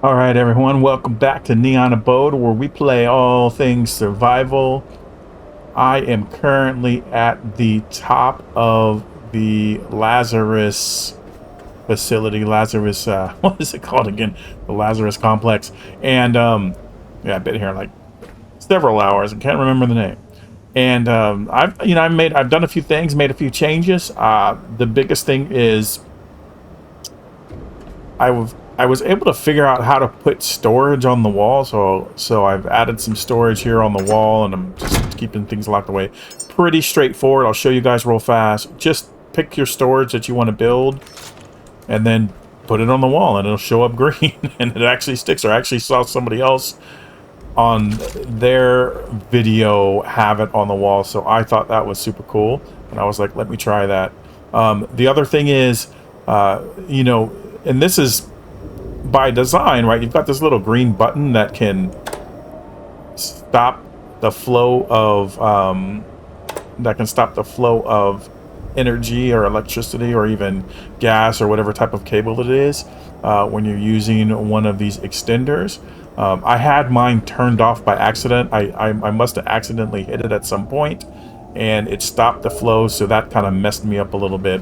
All right, everyone, welcome back to Neon Abode, where we play all things survival. I am currently at the top of the Lazarus facility. Lazarus, what is it called again? The Lazarus Complex. And, yeah, I've been here like several hours. I can't remember the name. And I've done a few things, made a few changes. The biggest thing is I was able to figure out how to put storage on the wall, so I've added some storage here on the wall, and I'm just keeping things locked away. Pretty straightforward. I'll show you guys real fast. Just pick your storage that you want to build, and then put it on the wall, and it'll show up green, and it actually sticks. Or I actually saw somebody else on their video have it on the wall, so I thought that was super cool, and I was like, let me try that. The other thing is, and this is by design, right? You've got this little green button that can stop the flow of energy or electricity or even gas or whatever type of cable it is when you're using one of these extenders. I had mine turned off by accident. I must have accidentally hit it at some point, and it stopped the flow, so that kind of messed me up a little bit.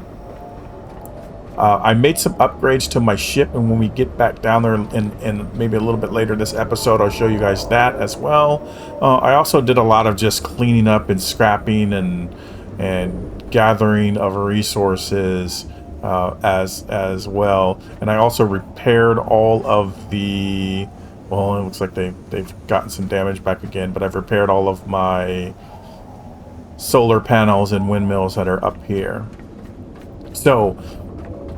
I made some upgrades to my ship, and when we get back down there and maybe a little bit later this episode, I'll show you guys that as well. I also did a lot of just cleaning up and scrapping and gathering of resources as well. And I also repaired all of the... Well, it looks like they've gotten some damage back again, but I've repaired all of my solar panels and windmills that are up here. So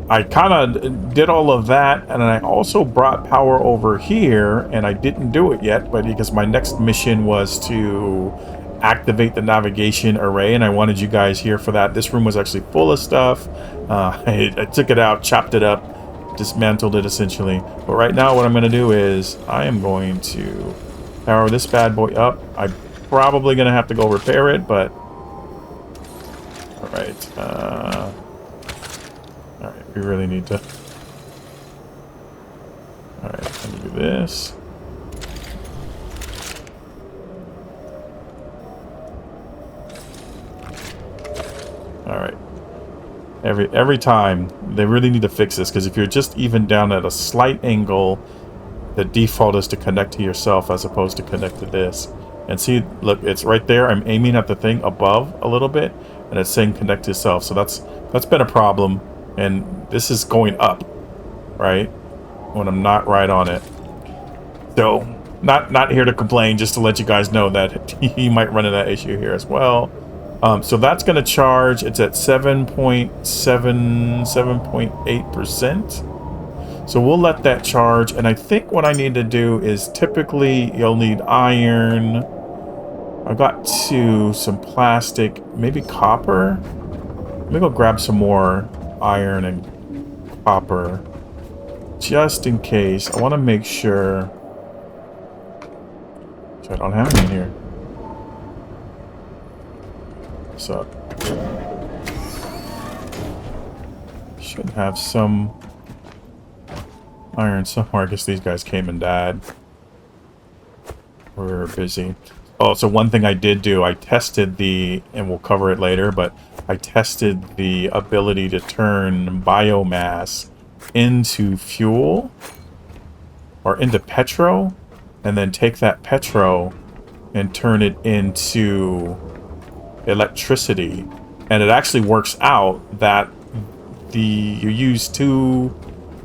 I kind of did all of that, and I also brought power over here, and I didn't do it yet, but because my next mission was to activate the navigation array, and I wanted you guys here for that. This room was actually full of stuff. I took it out, chopped it up, dismantled it essentially. But right now what I'm going to do is I am going to power this bad boy up. I'm probably going to have to go repair it, but all right. Alright, we really need to... Alright, let me do this. Alright. Every time, they really need to fix this, because if you're just even down at a slight angle, the default is to connect to yourself as opposed to connect to this. And see, look, it's right there. I'm aiming at the thing above a little bit, and it's saying connect to yourself. So that's been a problem. And this is going up, right, when I'm not right on it. So, not here to complain, just to let you guys know that you might run into that issue here as well. So that's going to charge. It's at 7.8%. So we'll let that charge. And I think what I need to do is typically you'll need iron. I've got some plastic, maybe copper. Let me go grab some more iron and copper just in case. I want to make sure. So I don't have any in here. What's up? Should have some iron somewhere. I guess these guys came and died. We're busy. Oh, so one thing I did do, I tested and we'll cover it later, but I tested the ability to turn biomass into fuel or into petrol, and then take that petrol and turn it into electricity. And it actually works out that you use 2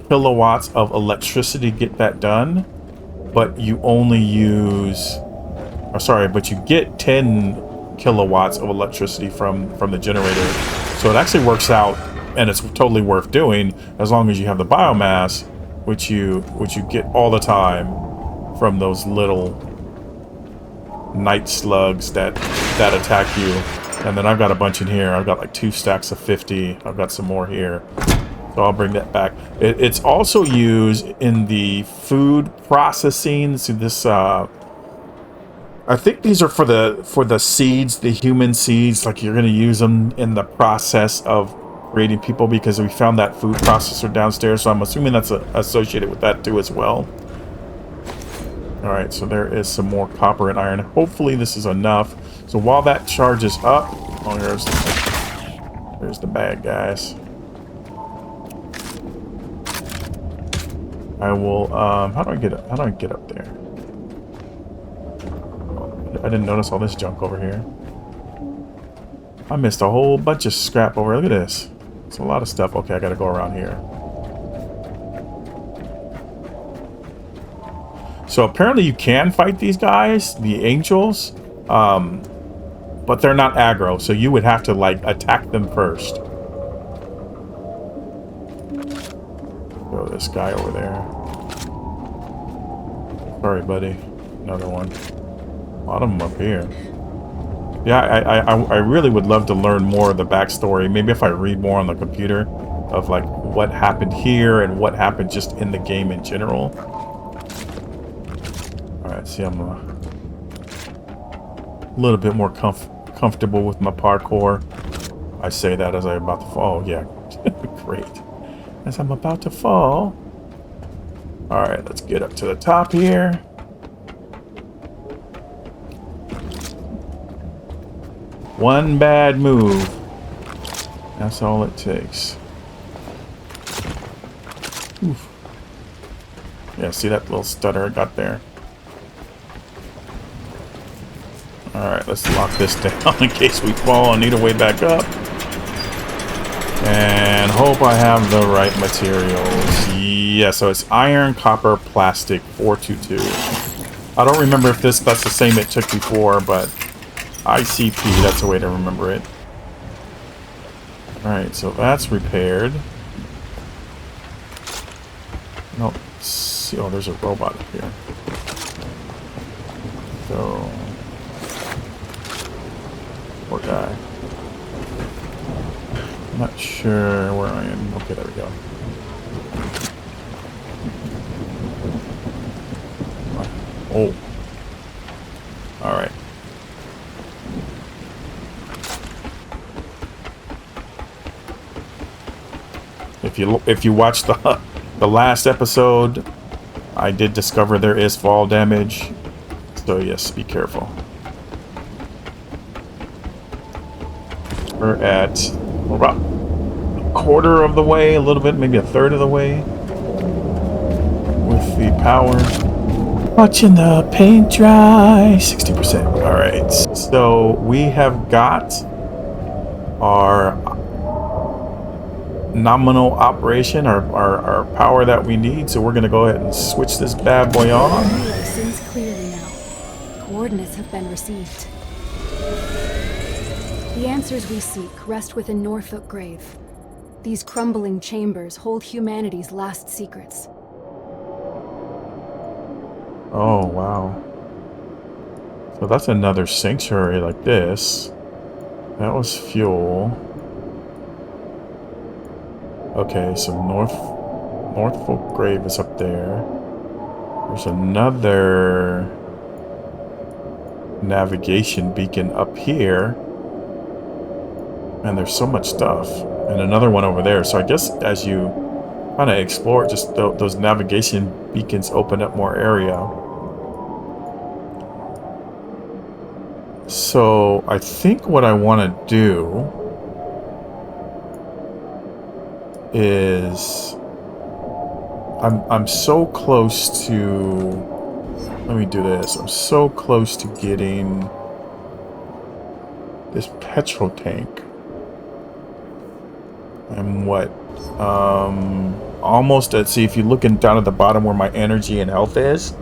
kilowatts of electricity to get that done, but you only use... but you get 10 kilowatts of electricity from the generator. So it actually works out, and it's totally worth doing as long as you have the biomass, which you get all the time from those little night slugs that attack you. And then I've got a bunch in here. I've got like 2 stacks of 50. I've got some more here. So I'll bring that back. It's also used in the food processing. So this I think these are for the seeds, the human seeds. Like, you're going to use them in the process of creating people, because we found that food processor downstairs. So I'm assuming that's associated with that too as well. Alright, so there is some more copper and iron. Hopefully this is enough. So while that charges up... Oh, there's the bad guys. I will, how do I get up there? Oh, I didn't notice all this junk over here. I missed a whole bunch of scrap over. Look at this. It's a lot of stuff. Okay, I gotta go around here. So apparently you can fight these guys, the angels, but they're not aggro, so you would have to, like, attack them first. Throw this guy over there. Sorry, buddy. Another one. A lot of them up here. Yeah, I really would love to learn more of the backstory. Maybe if I read more on the computer of, like, what happened here and what happened just in the game in general. Alright, see, I'm a little bit more comfortable with my parkour. I say that as I'm about to fall. Oh, yeah. Great. As I'm about to fall. Alright, let's get up to the top here. One bad move. That's all it takes. Oof. Yeah, see that little stutter I got there? Alright, let's lock this down in case we fall and need a way back up. And hope I have the right materials. Yeah, so it's iron, copper, plastic, 422. I don't remember if that's the same it took before, but ICP, that's a way to remember it. Alright, so that's repaired. No, see, oh, there's a robot up here. So... Poor guy. I'm not sure where I am. Okay, there we go. Oh. Alright. If you watch the last episode, I did discover there is fall damage. So yes, be careful. We're at about a quarter of the way, a little bit, maybe a third of the way with the power. Watching the paint dry, 60%. All right, so we have got our nominal operation, our power that we need. So we're gonna go ahead and switch this bad boy on. Seems clearly now. Coordinates have been received. The answers we seek rest within Norfolk Grave. These crumbling chambers hold humanity's last secrets. Oh, wow. So that's another sanctuary like this. That was fuel. Okay, so Norfolk Grave is up there. There's another navigation beacon up here. And there's so much stuff. And another one over there. So I guess as you kind of explore, just those navigation beacons open up more area. So I think what I want to do is I'm so close to, let me do this. I'm so close to getting this petrol tank. I'm what? Almost at, see, if you're looking down at the bottom where my energy and health is,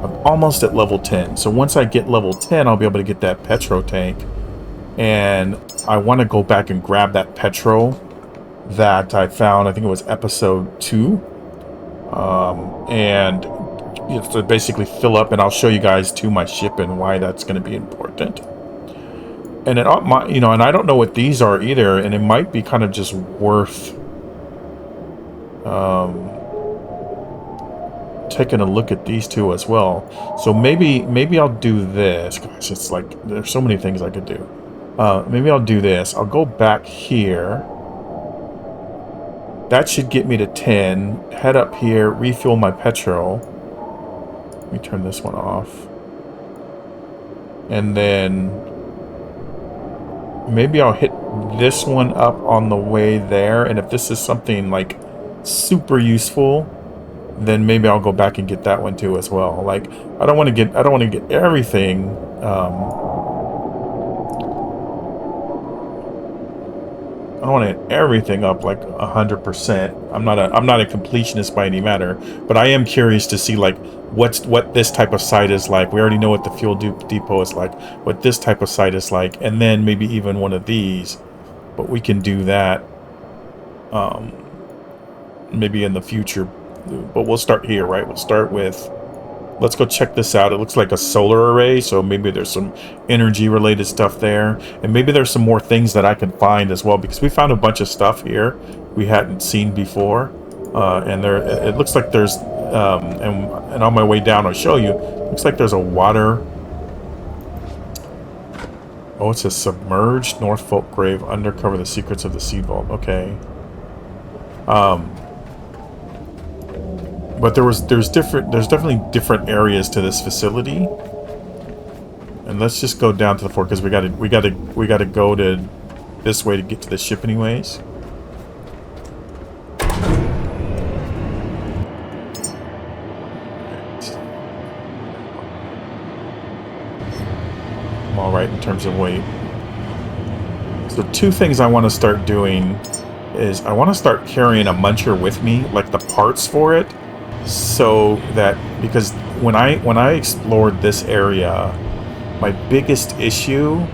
I'm almost at level 10. So once I get level 10, I'll be able to get that petrol tank. And I want to go back and grab that petrol that I found, I think it was episode 2. And you have to basically fill up, and I'll show you guys to my ship and why that's going to be important. And it might, you know, and I don't know what these are either, and it might be kind of just worth taking a look at these two as well. So maybe I'll do this. Gosh, it's like there's so many things I could do. Maybe I'll do this. I'll go back here. That should get me to 10. Head up here, refuel my petrol. Let me turn this one off. And then maybe I'll hit this one up on the way there. And if this is something like super useful, then maybe I'll go back and get that one too as well. Like, I don't want to get everything. I don't want to hit everything up like 100%. I'm not a completionist by any matter, but I am curious to see like what this type of site is like. We already know what the fuel depot is like, what this type of site is like, and then maybe even one of these. But we can do that maybe in the future. But we'll start here, right? We'll start with. Let's go check this out. It looks like a solar array, so maybe there's some energy-related stuff there. And maybe there's some more things that I can find as well, because we found a bunch of stuff here we hadn't seen before. And it looks like there's, and on my way down I'll show you, looks like there's a water... Oh, it says Submerged Norfolk Grave, Undercover the Secrets of the Seed Vault. Okay. But there's definitely different areas to this facility. And let's just go down to the fort because we gotta go to this way to get to the ship anyways. I'm all right in terms of weight. So two things I want to start doing is I want to start carrying a muncher with me, like the parts for it. So that, because when I explored this area, my biggest issue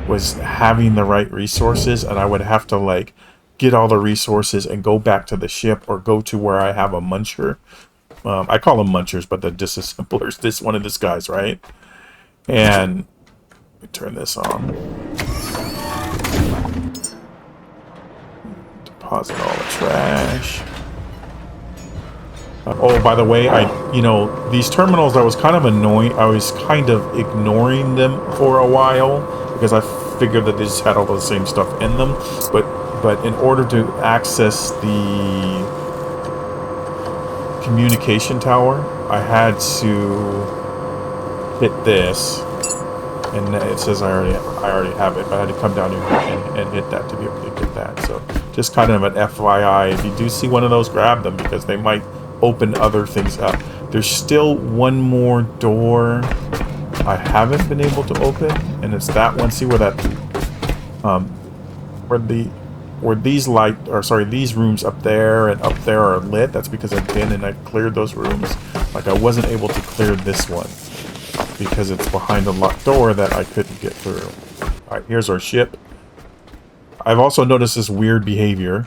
was having the right resources, and I would have to like get all the resources and go back to the ship or go to where I have a muncher. I call them munchers, but the disassemblers. This one of these guys, right? And let me turn this on. Deposit all the trash. Oh, by the way, these terminals, I was kind of annoying. I was kind of ignoring them for a while because I figured that they just had all the same stuff in them. But in order to access the communication tower, I had to hit this, and it says I already have it. But I had to come down and hit that to be able to get that. So just kind of an FYI, if you do see one of those, grab them because they might open other things up. There's still one more door I haven't been able to open, and it's that one. See where that where these rooms up there and up there are lit. That's because I've been and I've cleared those rooms. Like I wasn't able to clear this one because it's behind a locked door that I couldn't get through. All right, here's our ship. I've also noticed this weird behavior.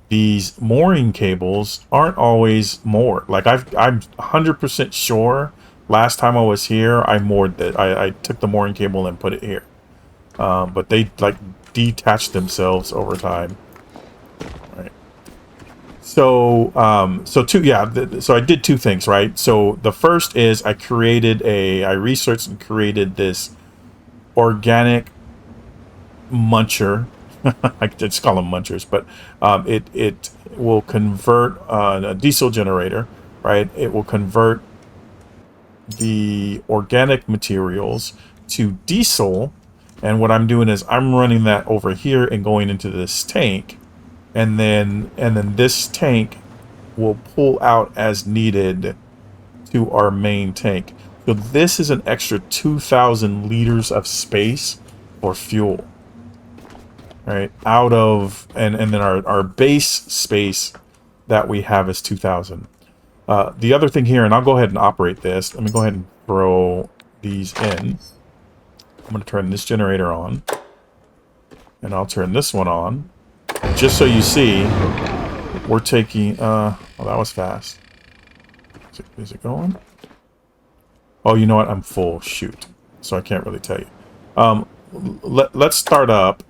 These mooring cables aren't always moored. Like I'm 100% sure last time I was here, I moored that. I took the mooring cable and put it here. But they like detached themselves over time. Right. So, so I did two things, right? So the first is I researched and created this organic muncher. I just call them munchers, but it will convert a diesel generator, right? It will convert the organic materials to diesel, and what I'm doing is I'm running that over here and going into this tank, and then this tank will pull out as needed to our main tank. So this is an extra 2,000 liters of space for fuel. Right, out of, and then our base space that we have is 2,000. The other thing here, and I'll go ahead and operate this. Let me go ahead and throw these in. I'm going to turn this generator on, and I'll turn this one on. Just so you see, we're taking, well, that was fast. Is it going? Oh, you know what? I'm full. Shoot. So I can't really tell you. Let's start up.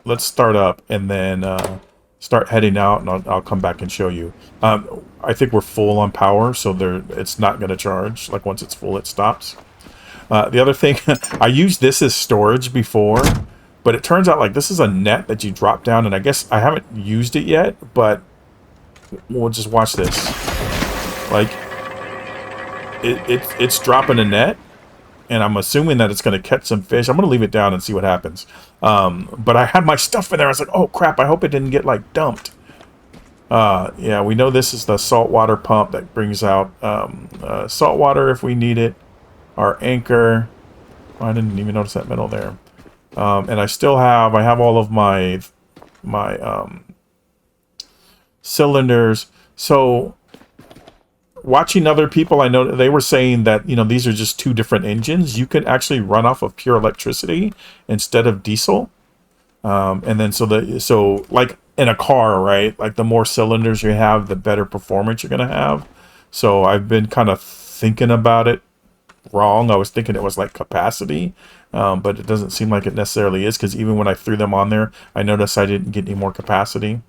Let's start up and then start heading out, and I'll come back and show you. I think we're full on power, so it's not going to charge. Like once it's full, it stops. The other thing, I used this as storage before, but it turns out like this is a net that you drop down, and I guess I haven't used it yet, but we'll just watch this. Like, it's dropping a net, and I'm assuming that it's going to catch some fish. I'm going to leave it down and see what happens. But I had my stuff in there. I was like, oh crap! I hope it didn't get like dumped. Yeah, we know this is the saltwater pump that brings out salt water if we need it. Our anchor. Oh, I didn't even notice that metal there. And I have all of my cylinders. So watching other people, I know they were saying that, you know, these are just two different engines. You could actually run off of pure electricity instead of diesel. And then so like in a car, right? Like the more cylinders you have, the better performance you're gonna have. So I've been kind of thinking about it wrong. I was thinking it was like capacity, but it doesn't seem like it necessarily is, because even when I threw them on there, I noticed I didn't get any more capacity.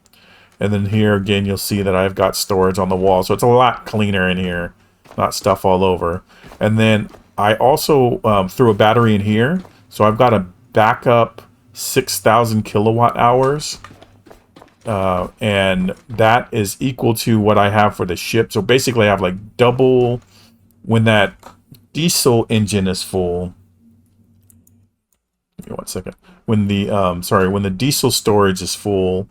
And then here again, you'll see that I've got storage on the wall, so it's a lot cleaner in here, not stuff all over. And then I also threw a battery in here, so I've got a backup 6,000 kilowatt hours, and that is equal to what I have for the ship. So basically, I have like double when that diesel engine is full. Give me 1 second. When the when the diesel storage is full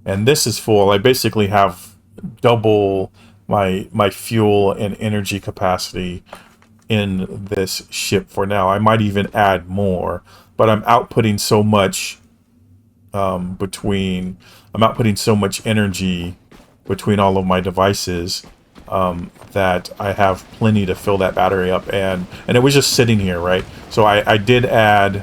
and this is full, I basically have double my fuel and energy capacity in this ship for now. I might even add more, but I'm outputting so much I'm outputting so much energy between all of my devices that I have plenty to fill that battery up, and it was just sitting here, right? So I did add,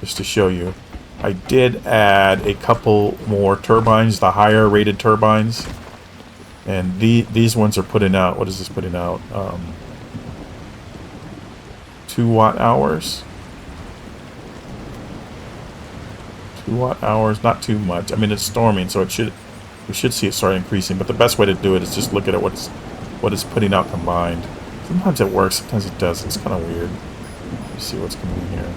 just to show you, I did add a couple more turbines, the higher rated turbines, and these ones are putting out, what is this putting out? 2 watt hours. 2 watt hours, not too much. I mean, it's storming, so we should see it start increasing. But the best way to do it is just look at it, what it's putting out combined. Sometimes it works, sometimes it doesn't. It's kind of weird. Let me see what's coming in here.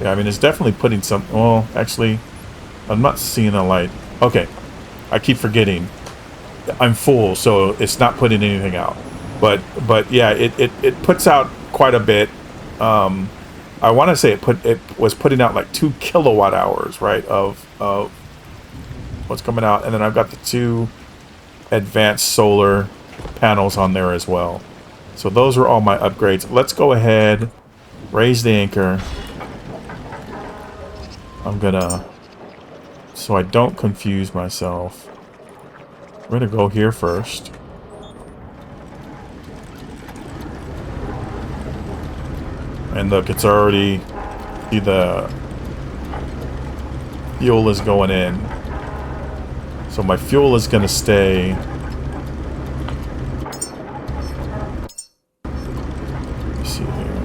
Yeah, I mean, it's definitely putting some. Well, actually, I'm not seeing a light. Okay, I keep forgetting. I'm full, so it's not putting anything out. But yeah, it puts out quite a bit. I want to say it was putting out like 2 kilowatt hours, right, of what's coming out, and then I've got the 2 advanced solar panels on there as well. So those are all my upgrades. Let's go ahead, raise the anchor. I'm gonna, so I don't confuse myself, we're gonna go here first. And look, it's already, see the fuel is going in. So my fuel is going to stay. Let me see here.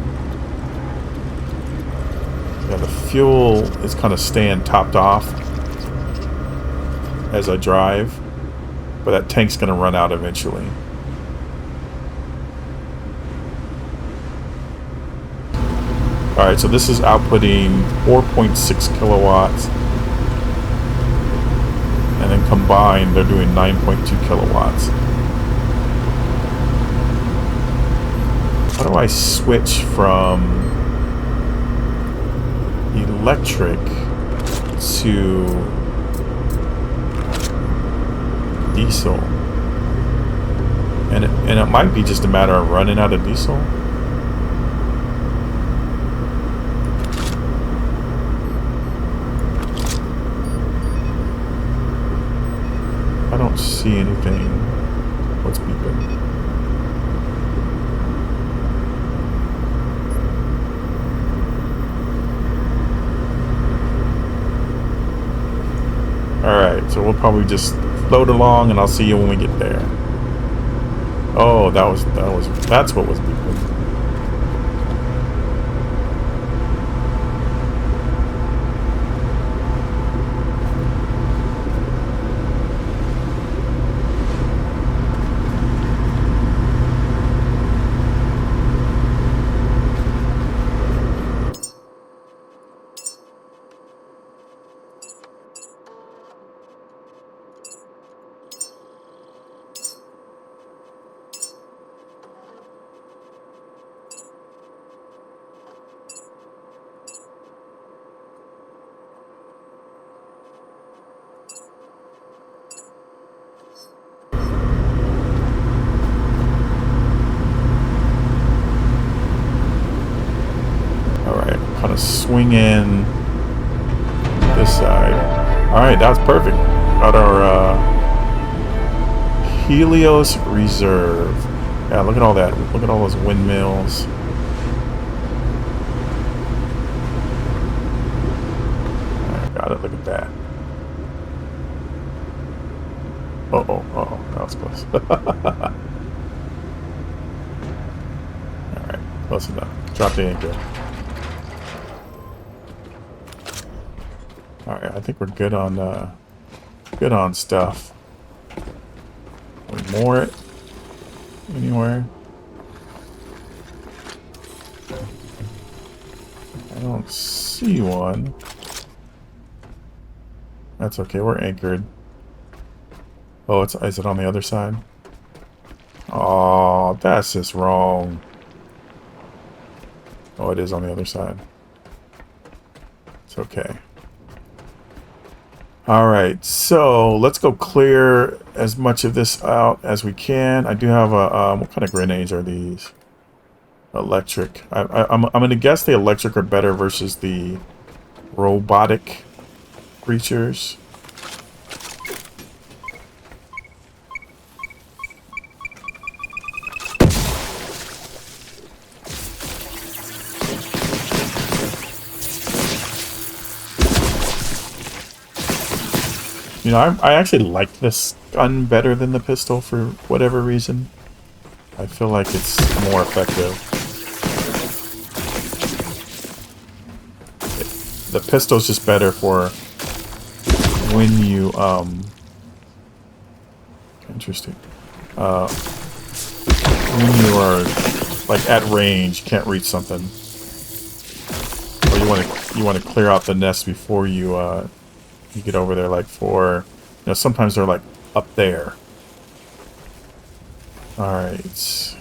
Yeah, the fuel is kind of staying topped off as I drive. But that tank's going to run out eventually. Alright, so this is outputting 4.6 kilowatts. And then combined, they're doing 9.2 kilowatts. How do I switch from electric to diesel? And it might be just a matter of running out of diesel. I don't see anything. What's beeping? Alright, so we'll probably just float along and I'll see you when we get there. Oh, that's what was beeping. gonna swing in this side. Alright, that's perfect. Got our Helios Reserve. Yeah, look at all that. Look at all those windmills. Alright, got it. Look at that. Uh-oh. That was close. Alright, close enough. Drop the anchor. Alright, I think we're good on stuff. We moor it anywhere. I don't see one. That's okay, we're anchored. Oh, is it on the other side? Oh, that's just wrong. Oh, it is on the other side. It's okay. Alright, so let's go clear as much of this out as we can. I do have a, what kind of grenades are these? Electric. I'm going to guess the electric are better versus the robotic creatures. You know, I actually like this gun better than the pistol for whatever reason. I feel like it's more effective. The pistol's just better for when you, interesting. When you are, like, at range, can't reach something. Or you want to clear out the nest before you, you get over there, like for, you know, sometimes they're like up there. Alright. Is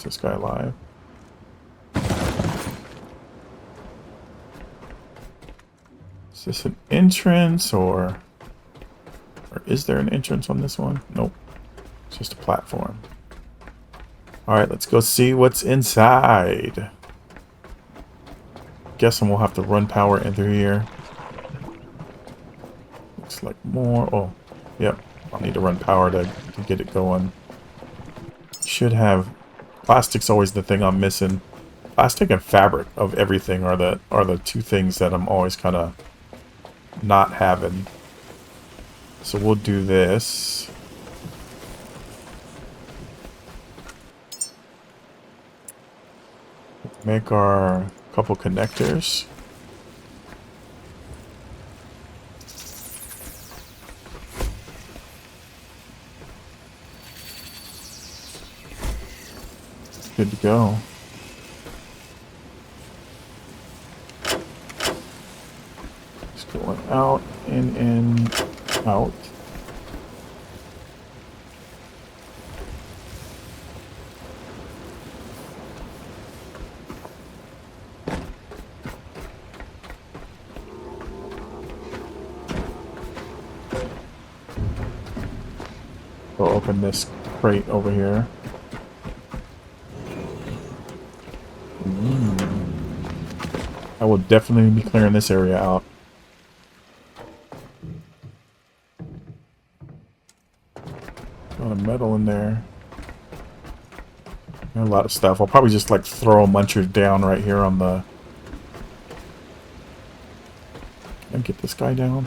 this guy alive? Is this an entrance or is there an entrance on this one? Nope. It's just a platform. Alright, let's go see what's inside. Guessing we'll have to run power in through here. Looks like more. Oh, yep. I'll need to run power to get it going. Should have. Plastic's always the thing I'm missing. Plastic and fabric of everything are the two things that I'm always kind of not having. So we'll do this. Make our couple connectors. Good to go. Just going out, in, out. We'll open this crate over here. I will definitely be clearing this area out. A lot of metal in there. And a lot of stuff. I'll probably just like throw a muncher down right here on the... Can I get this guy down?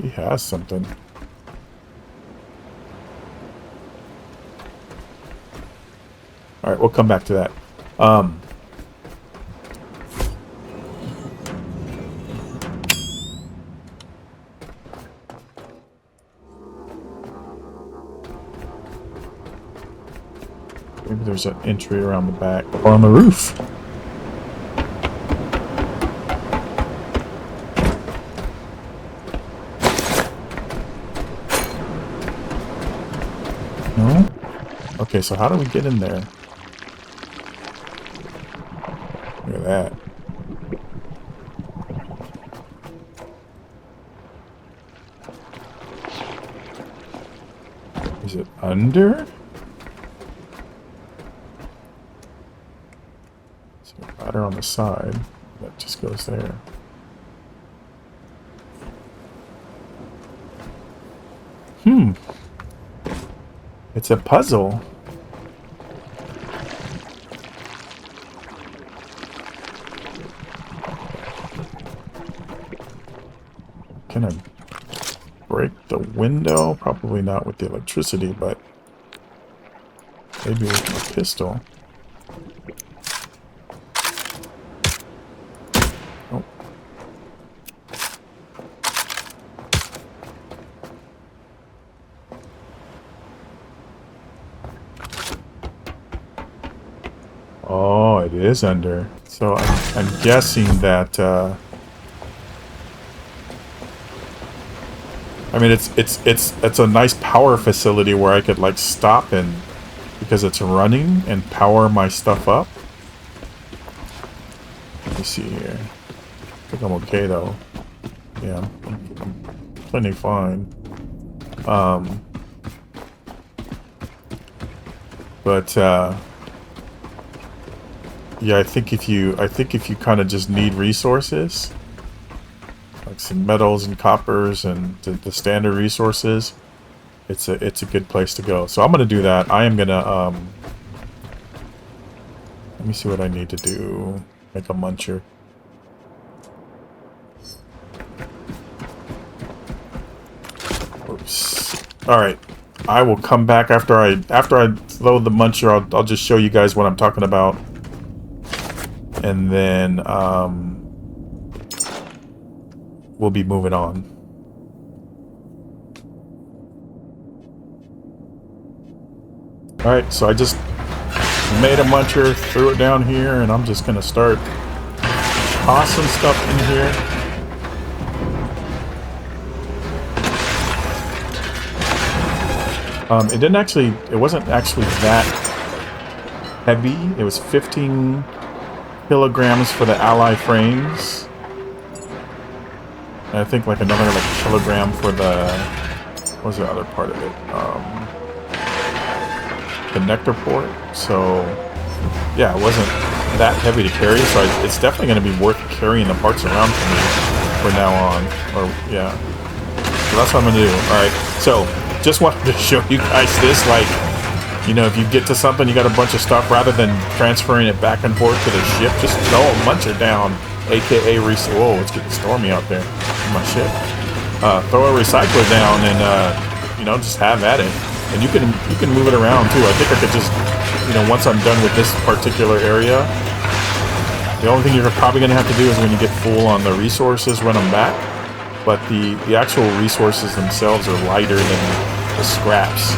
He has something. Alright, we'll come back to that. Maybe there's an entry around the back or on the roof. No? Okay, so how do we get in there? Look at that. Is it under? Is there a ladder on the side? That just goes there. It's a puzzle. Can I break the window? Probably not with the electricity, but maybe with my pistol. Oh. Oh, it is under. So I'm guessing that. I mean, it's a nice power facility where I could like stop and because it's running and power my stuff up. Let me see here. I think I'm okay though. Yeah, I'm plenty fine. But yeah, I think if you kind of just need resources, like some metals and coppers and the standard resources, it's a good place to go. So I'm gonna do that. I am gonna let me see what I need to do. Make a muncher. Oops. All right. I will come back after I load the muncher. I'll just show you guys what I'm talking about, and then we'll be moving on. All right. So I just made a muncher, threw it down here, and I'm just gonna start tossing stuff in here. It wasn't actually that heavy. It was 15 kilograms for the ally frames. And I think like another like kilogram for the, what was the other part of it? Connector port. So yeah, it wasn't that heavy to carry. So it's definitely going to be worth carrying the parts around for me from now on. Or yeah, so that's what I'm going to do. All right, so just wanted to show you guys this, like, you know, if you get to something, you got a bunch of stuff, rather than transferring it back and forth to the ship, just throw a muncher down, aka whoa, it's getting stormy out there in my ship. Throw a recycler down and you know, just have at it. And you can move it around too. I think I could just, you know, once I'm done with this particular area, the only thing you're probably gonna have to do is when you get full on the resources, run them back. But the actual resources themselves are lighter than the scraps.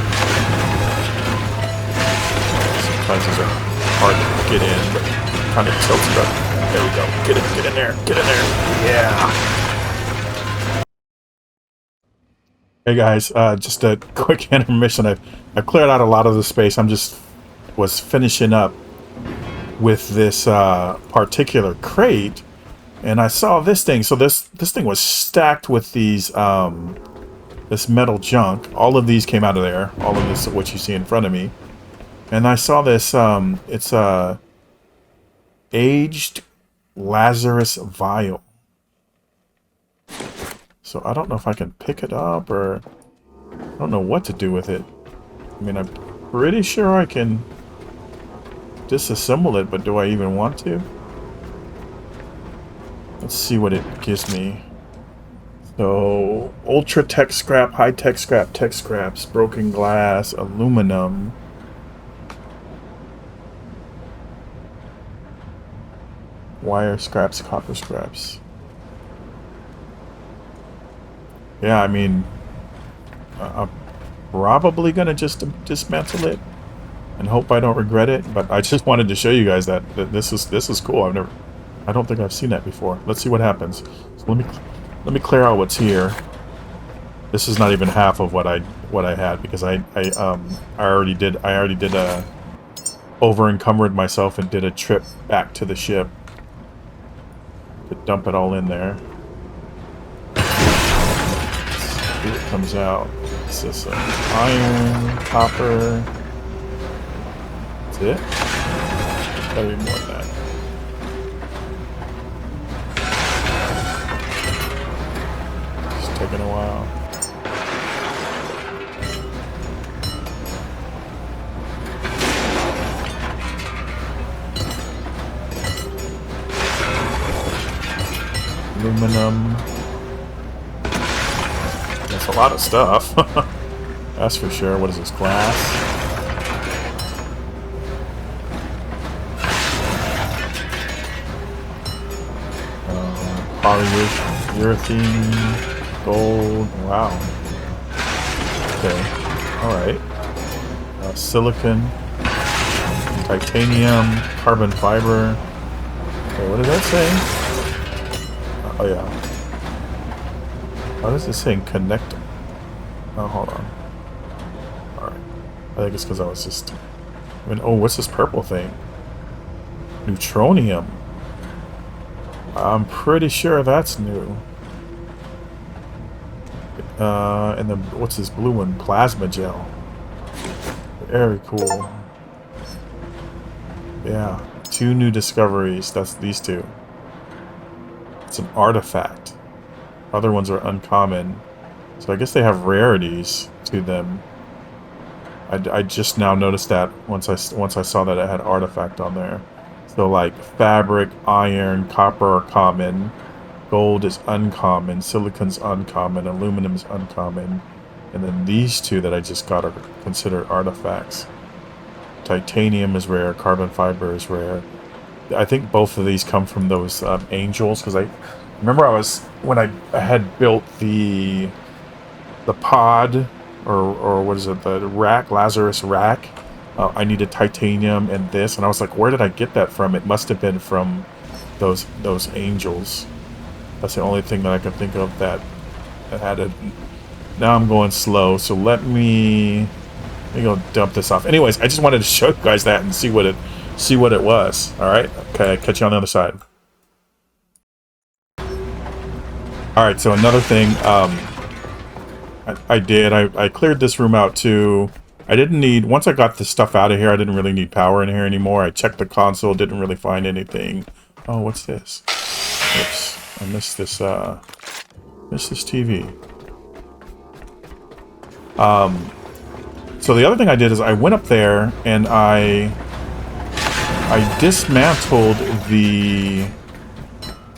Sometimes these are hard to get in, but kind of tilted up. There we go. Get in there. Get in there. Yeah. Hey guys, just a quick intermission. I've cleared out a lot of the space. Was finishing up with this particular crate. And I saw this thing. So this thing was stacked with these this metal junk. All of these came out of there. All of this, what you see in front of me. And I saw this. It's a aged Lazarus vial. So I don't know if I can pick it up, or I don't know what to do with it. I mean, I'm pretty sure I can disassemble it, but do I even want to? Let's see what it gives me. So, ultra tech scrap, high tech scrap, tech scraps, broken glass, aluminum. Wire scraps, copper scraps. Yeah, I mean, I'm probably gonna just dismantle it and hope I don't regret it. But I just wanted to show you guys that this is cool. I don't think I've seen that before. Let's see what happens. So let me clear out what's here. This is not even half of what I had, because I already did a over encumbered myself and did a trip back to the ship to dump it all in there. Here it comes out. This is iron, copper. That's it? Gotta be more than that. It's taking a while. Aluminum. That's a lot of stuff. That's for sure. What is this, glass? Polyurethane, gold. Wow. Okay. All right. Silicon, titanium, carbon fiber. Okay, what did that say? Oh yeah. What is this saying? Connect. Oh, hold on. Alright. I think it's because I was just... I mean, oh, what's this purple thing? Neutronium. I'm pretty sure that's new. And then, what's this blue one? Plasma gel. Very cool. Yeah. 2 new discoveries. That's these 2. It's an artifact. Other ones are uncommon. So I guess they have rarities to them. I just now noticed that once I saw that it had artifact on there. So like fabric, iron, copper are common, gold is uncommon, silicon's uncommon, aluminum's uncommon, and then these 2 that I just got are considered artifacts. Titanium is rare, carbon fiber is rare. I think both of these come from those angels, because I remember when I had built the pod, or what is it, the rack, Lazarus rack. I needed titanium and this, and I was like, where did I get that from? It must have been from those angels. That's the only thing that I can think of that had it. Now I'm going slow, so let me go dump this off. Anyways, I just wanted to show you guys that and see what it was. All right, okay, catch you on the other side. All right, so another thing. I cleared this room out too. I didn't need, once I got the stuff out of here, I didn't really need power in here anymore. I checked the console, didn't really find anything. Oh, what's this? Oops, I missed this TV. So the other thing I did is I went up there and I dismantled the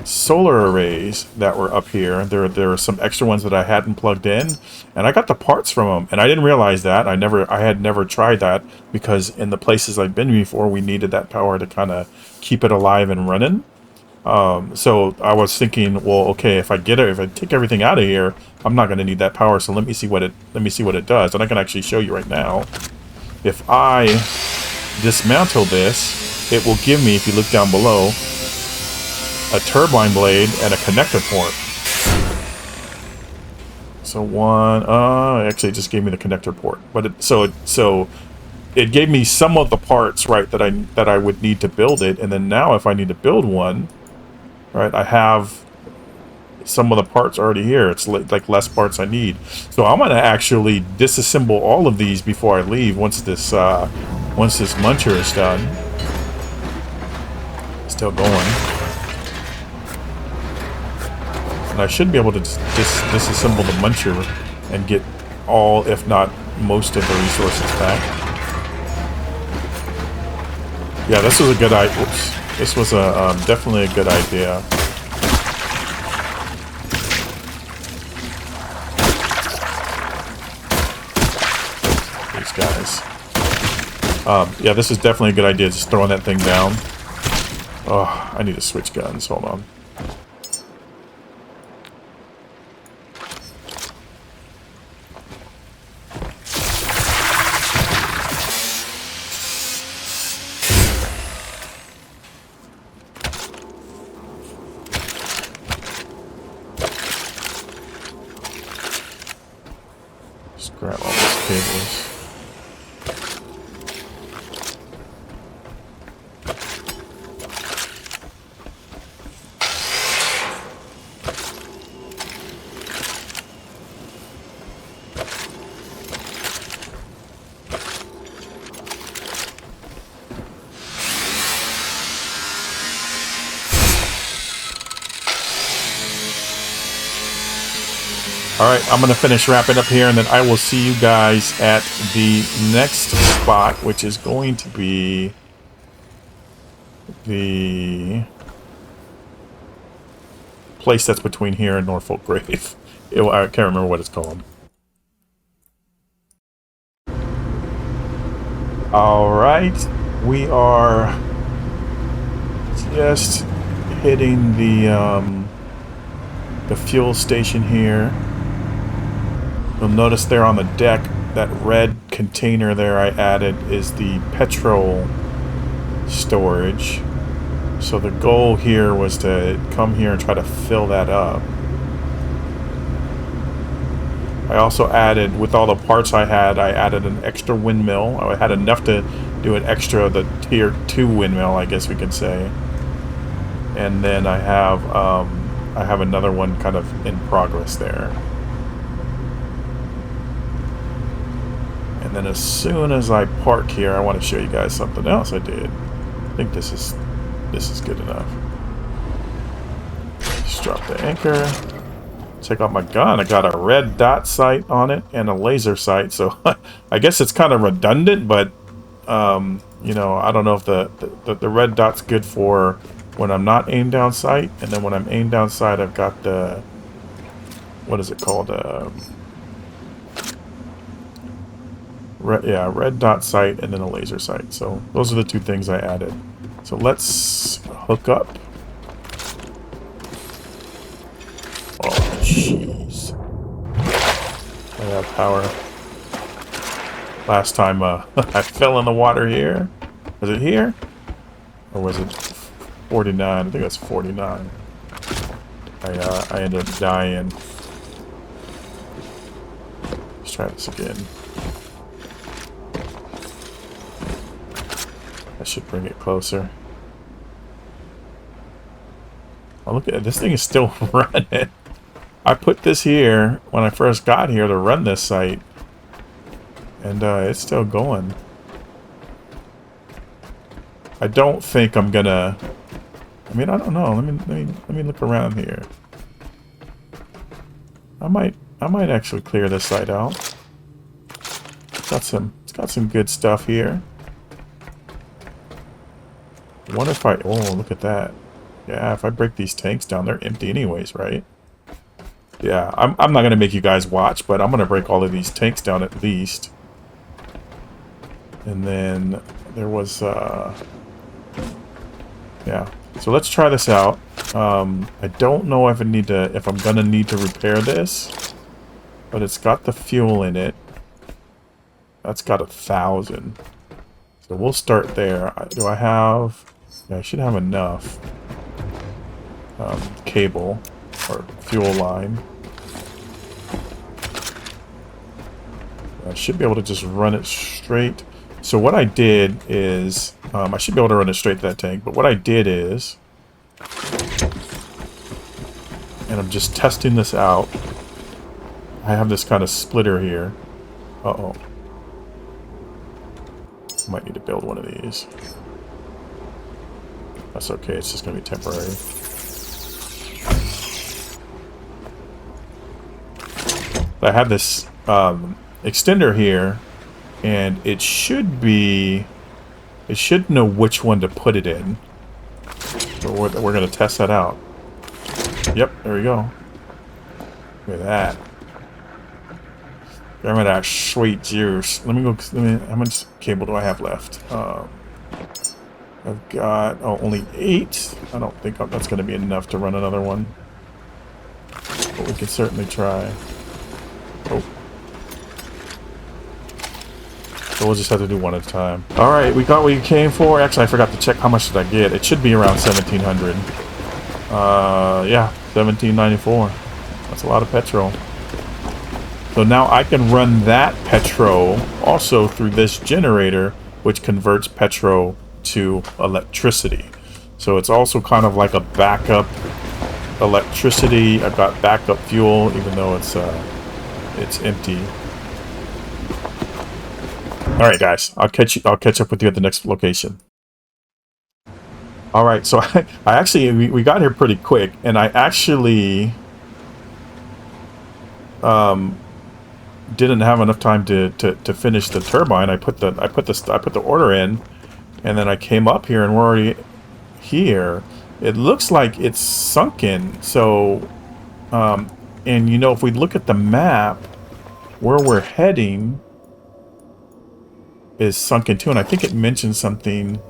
solar arrays that were up here. There were some extra ones that I hadn't plugged in, and I got the parts from them, and I didn't realize that. I had never tried that, because in the places I've been before, we needed that power to kind of keep it alive and running. So I was thinking, well, okay, if I take everything out of here, I'm not going to need that power. So let me see what it does, and I can actually show you right now. If I dismantle this, it will give me, if you look down below, a turbine blade and a connector port. So actually it just gave me the connector port, but it gave me some of the parts, right, that I would need to build it, and then now if I need to build one, right, I have some of the parts already here. It's like less parts I need. So I'm gonna actually disassemble all of these before I leave once this muncher is done. Still going. And I should be able to disassemble the muncher and get all, if not most, of the resources back. Yeah, this was a good idea. Oops. This was definitely a good idea. These guys. Yeah, this is definitely a good idea, just throwing that thing down. Oh, I need to switch guns. Hold on. Grab all these cables. All right, I'm going to finish wrapping up here, and then I will see you guys at the next spot, which is going to be the place that's between here and Norfolk Grave. I can't remember what it's called. All right, we are just hitting the fuel station here. You'll notice there on the deck, that red container there I added is the petrol storage. So the goal here was to come here and try to fill that up. I also added, with all the parts I added an extra windmill. I had enough to do an extra, the tier 2 windmill, I guess we could say. And then I have another one kind of in progress there. And then as soon as I park here, I want to show you guys something else I did. I think this is good enough. Just drop the anchor. Check out my gun. I got a red dot sight on it and a laser sight. So I guess it's kind of redundant, but you know, I don't know if the red dot's good for when I'm not aimed down sight, and then when I'm aimed down sight, I've got the, what is it called? Red dot sight and then a laser sight. So those are the two things I added. So let's hook up. Oh, jeez. I have power. Last time I fell in the water here. Was it here? Or was it 49? I think that's 49. I ended up dying. Let's try this again. I should bring it closer. Oh, look at it. This thing is still running. I put this here when I first got here to run this site, and it's still going. I don't think I'm gonna. I mean, I don't know. Let me look around here. I might actually clear this site out. It's got some good stuff here. I wonder if oh, look at that. Yeah, if I break these tanks down, they're empty anyways, right? Yeah, I'm not gonna make you guys watch, but I'm gonna break all of these tanks down at least. And then there was yeah. So let's try this out. I don't know if I'm gonna need to repair this, but it's got the fuel in it. That's got 1,000. So we'll start there. Do I have? Yeah, I should have enough cable or fuel line. I should be able to just run it straight. So what I did is, I should be able to run it straight to that tank, but what I did is, and I'm just testing this out, I have this kind of splitter here. Uh-oh. Might need to build one of these. That's okay, it's just going to be temporary. I have this extender here, and it should know which one to put it in. So we're going to test that out. Yep, there we go. Look at that. Give me that sweet juice. Let me go. How much cable do I have left? I've got only 8. I don't think that's going to be enough to run another one, but we can certainly try. Oh, so we'll just have to do one at a time. All right, we got what you came for. Actually, I forgot to check how much did I get. It should be around 1,700. Yeah, 1,794. That's a lot of petrol. So now I can run that petrol also through this generator, which converts petrol to electricity. So it's also kind of like a backup electricity. I've got backup fuel, even though it's empty. All right, guys, I'll catch up with you at the next location. All right, so I actually we got here pretty quick, and I actually didn't have enough time to finish the turbine. I put the order in, and then I came up here and we're already here. It looks like it's sunken. So, and you know, if we look at the map, where we're heading is sunken too, and I think it mentions something.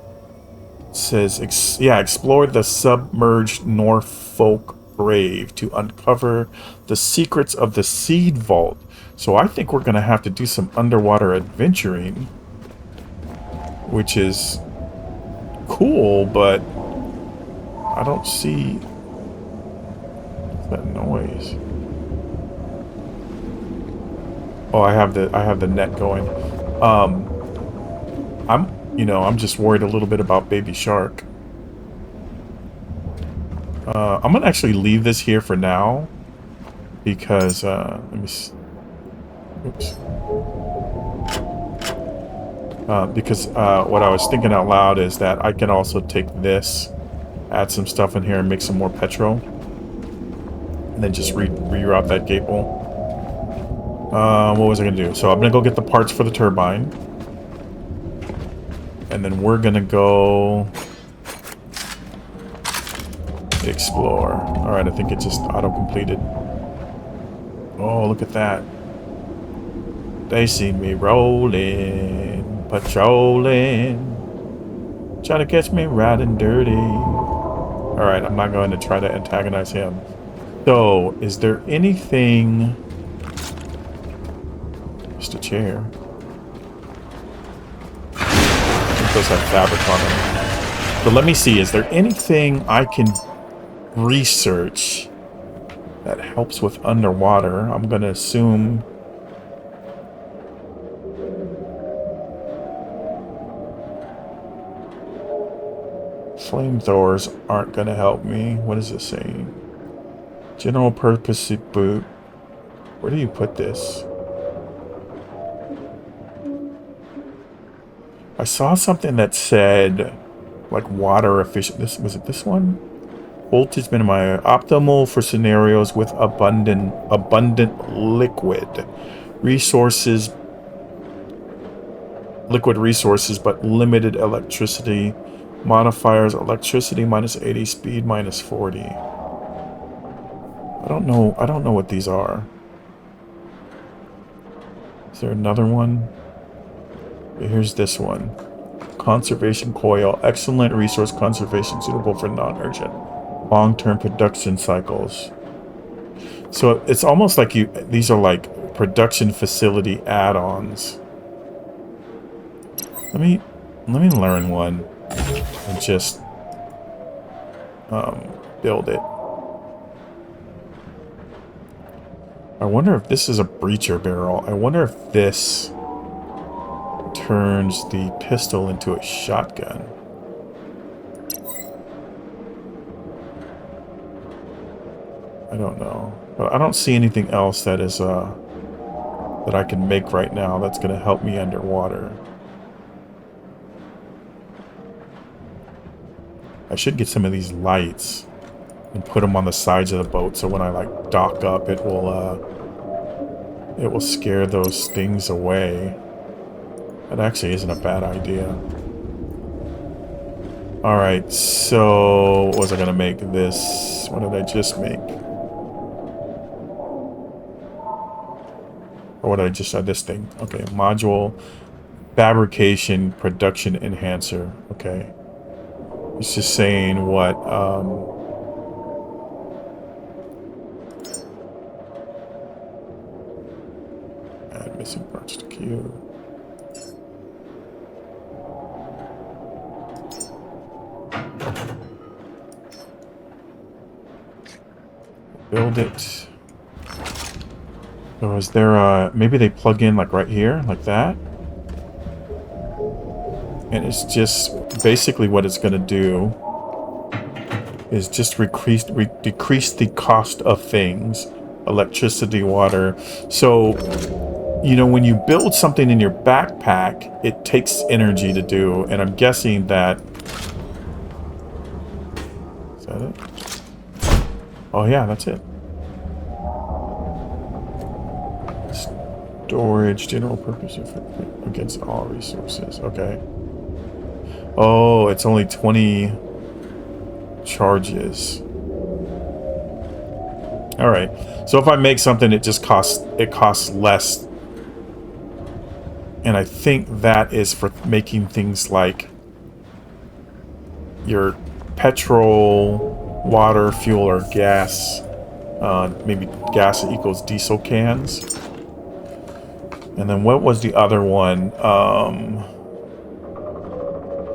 It says, yeah, explore the submerged Norfolk Grave to uncover the secrets of the seed vault. So I think we're going to have to do some underwater adventuring, which is cool, but I don't see that noise. Oh, I have the net going. I'm just worried a little bit about Baby Shark. I'm gonna actually leave this here for now because let me see. Oops. Because what I was thinking out loud is that I can also take this, add some stuff in here, and make some more petrol, and then just reroute that cable. What was I gonna do? So I'm gonna go get the parts for the turbine, and then we're gonna go explore. All right, I think it just auto-completed. Oh, look at that. They see me rolling, patrolling, trying to catch me riding dirty. All right, I'm not going to try to antagonize him. So, is there anything... Just a chair. I think those have fabric on them. But let me see, is there anything I can research that helps with underwater? I'm going to assume... Flamethrowers aren't going to help me. What is it saying? General purpose boot. Where do you put this? I saw something that said, like, water efficient. Was it this one? Voltage minimizer. Optimal for scenarios with abundant liquid resources. Liquid resources, but limited electricity. Modifiers, electricity minus 80, speed minus 40. I don't know what these are. Is there another one? Okay, here's this one. Conservation coil, excellent resource conservation, suitable for non-urgent long-term production cycles. So it's almost like these are like production facility add-ons. Let me learn one and just build it. I wonder if this is a breacher barrel. I wonder if this turns the pistol into a shotgun. I don't know. But I don't see anything else that is that I can make right now that's going to help me underwater. I should get some of these lights and put them on the sides of the boat, so when I like dock up, it will scare those things away. That actually isn't a bad idea. All right, so what was I gonna make this? What did I just make? Or what did I just add? This thing. Okay, module fabrication production enhancer. Okay, it's just saying what add missing parts to queue. Build it. So is there maybe they plug in like right here, like that? And it's just basically what it's gonna do is just decrease the cost of things. Electricity, water. So, you know, when you build something in your backpack, it takes energy to do, and I'm guessing that... Is that it? Oh yeah, that's it. Storage, general purpose against all resources. Okay. Oh, it's only 20 charges. All right. So if I make something, it costs less. And I think that is for making things like your petrol, water, fuel, or gas. Maybe gas equals diesel cans. And then what was the other one?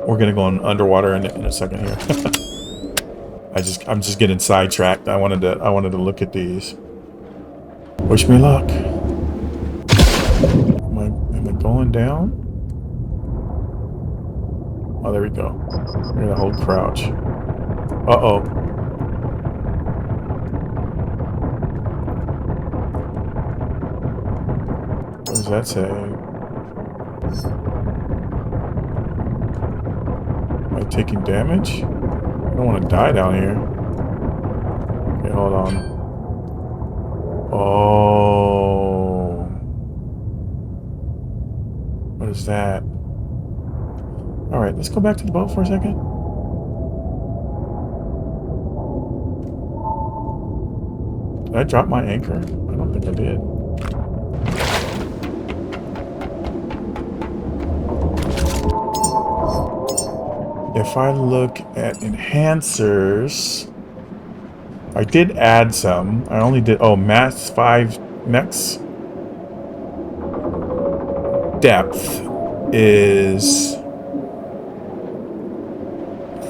We're gonna go on underwater in a second here. I'm just getting sidetracked. I wanted to look at these. Wish me luck. Am I going down? Oh, there we go. We're gonna hold crouch. Uh-oh. What does that say? Am I taking damage? I don't want to die down here. Okay, hold on. Oh. What is that? Alright, let's go back to the boat for a second. Did I drop my anchor? I don't think I did. If I look at enhancers, I did add some. I only did, oh, max depth is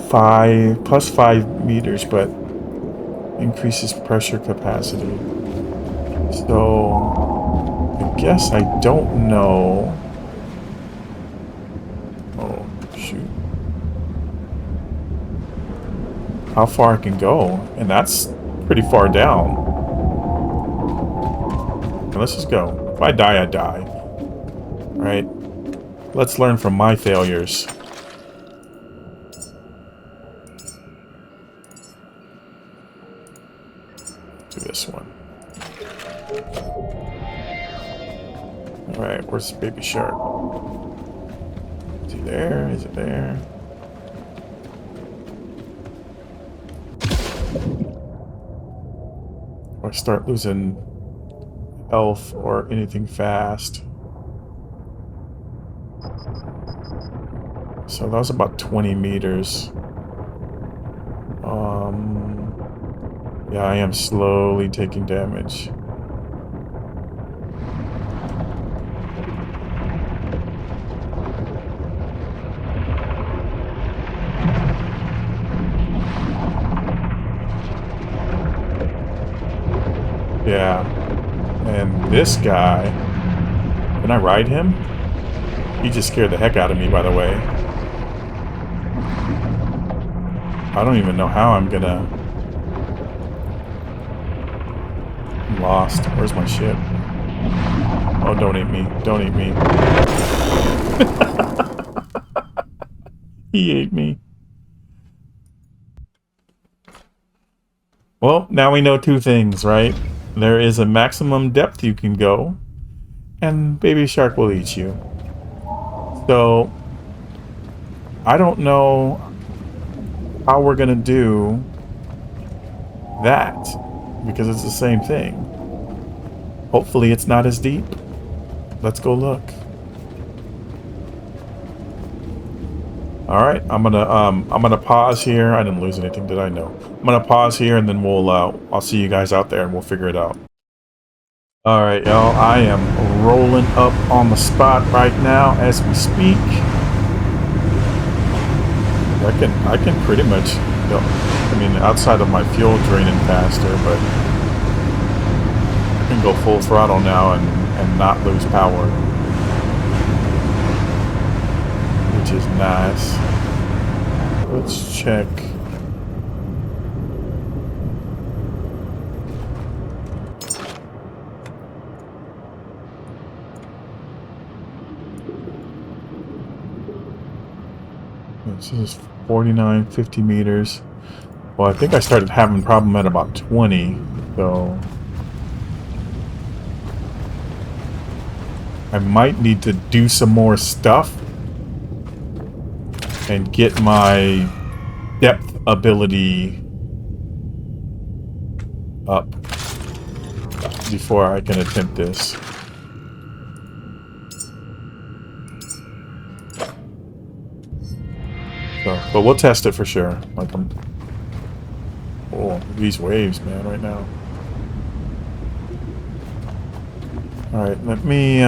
plus 5 meters, but increases pressure capacity. So I guess I don't know. Oh, shoot. How far I can go, and that's pretty far down. Okay, let's just go. If I die, I die. All right, let's learn from my failures. Do this one. All right, where's Baby Shark? Is he there? Is it there? If I start losing health or anything fast. So that was about 20 meters. Yeah, I am slowly taking damage. Yeah. And this guy, can I ride him? He just scared the heck out of me, by the way. I don't even know how I'm gonna... I'm lost. Where's my ship? Oh, don't eat me. Don't eat me. He ate me. Well, now we know two things, right? There is a maximum depth you can go, and Baby Shark will eat you. So, I don't know how we're gonna do that, because it's the same thing. Hopefully it's not as deep. Let's go look. All right, I'm gonna pause here. I didn't lose anything, did I? No. I'm gonna pause here, and then I'll see you guys out there, and we'll figure it out. All right, y'all. I am rolling up on the spot right now as we speak. I can pretty much, I mean, outside of my fuel draining faster, but I can go full throttle now and not lose power, which is nice. Let's check. This is 49, 50 meters. Well, I think I started having a problem at about 20, so... I might need to do some more stuff and get my depth ability up before I can attempt this. So, but we'll test it for sure. Like oh, these waves, man, right now. All right, let me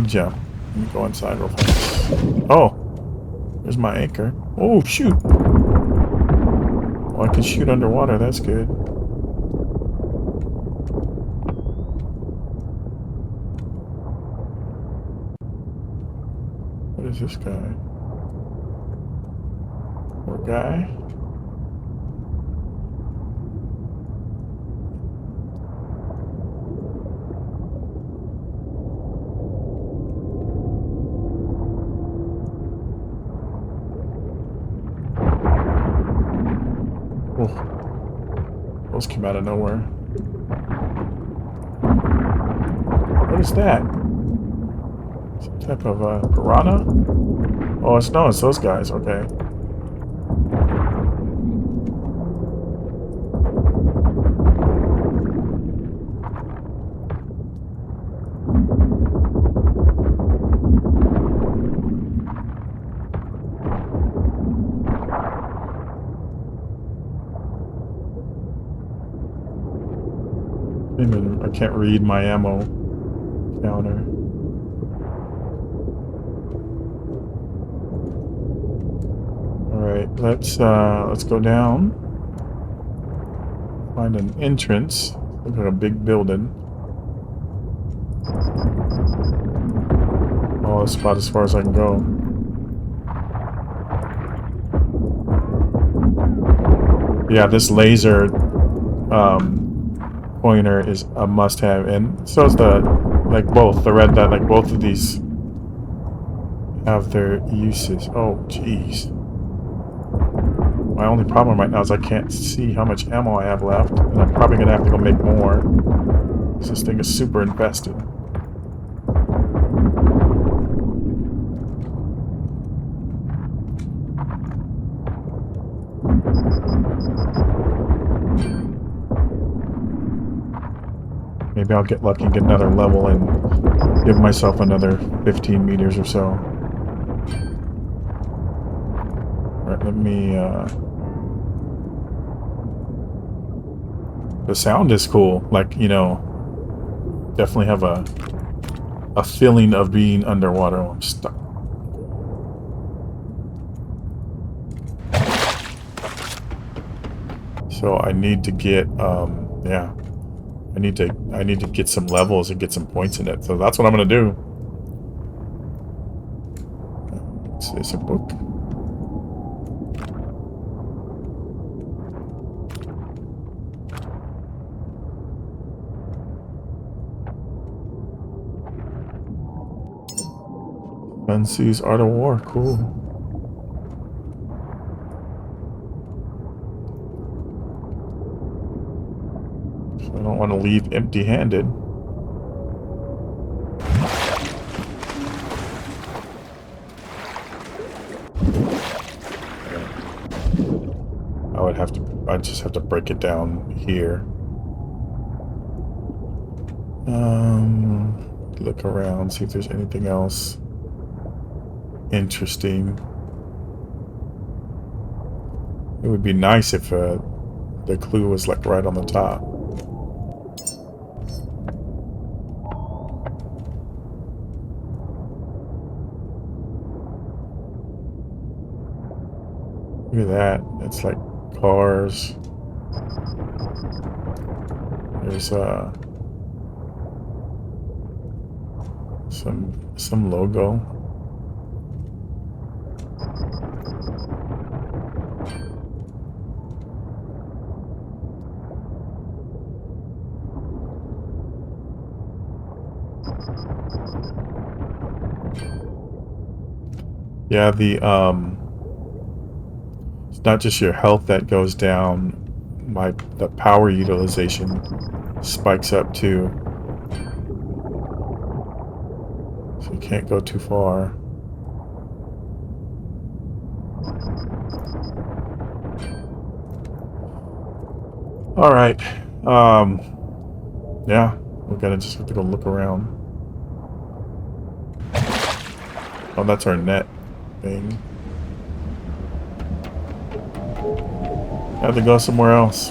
jump. Let me go inside real fast. Oh, there's my anchor. Oh shoot! Oh, I can shoot underwater. That's good. What is this guy? Poor guy. Oh, those came out of nowhere. What is that? Some type of piranha? Oh, it's those guys. Okay. I can't read my ammo counter. All right, let's go down. Find an entrance. Look like a big building. Oh, that's about as far as I can go. Yeah, this laser pointer is a must-have, and so is the the red dot. Like both of these have their uses. Oh, jeez. My only problem right now is I can't see how much ammo I have left, and I'm probably gonna have to go make more. This thing is super infested. Maybe I'll get lucky and get another level and give myself another 15 meters or so. Alright, let me, the sound is cool. Like, you know, definitely have a feeling of being underwater. Oh, I'm stuck. So I need to get, yeah. I need to get some levels and get some points in it. So that's what I'm gonna do. Is this a book? Sun Tzu's Art of War. Cool. I don't want to leave empty-handed. I'd just have to break it down here. Look around, see if there's anything else interesting. It would be nice if the clue was like right on the top. Look at that. It's like cars. There's some logo. Yeah, it's not just your health that goes down, the power utilization spikes up too. So you can't go too far. All right. Yeah, we're gonna just have to go look around. Oh, that's our net thing. Have to go somewhere else.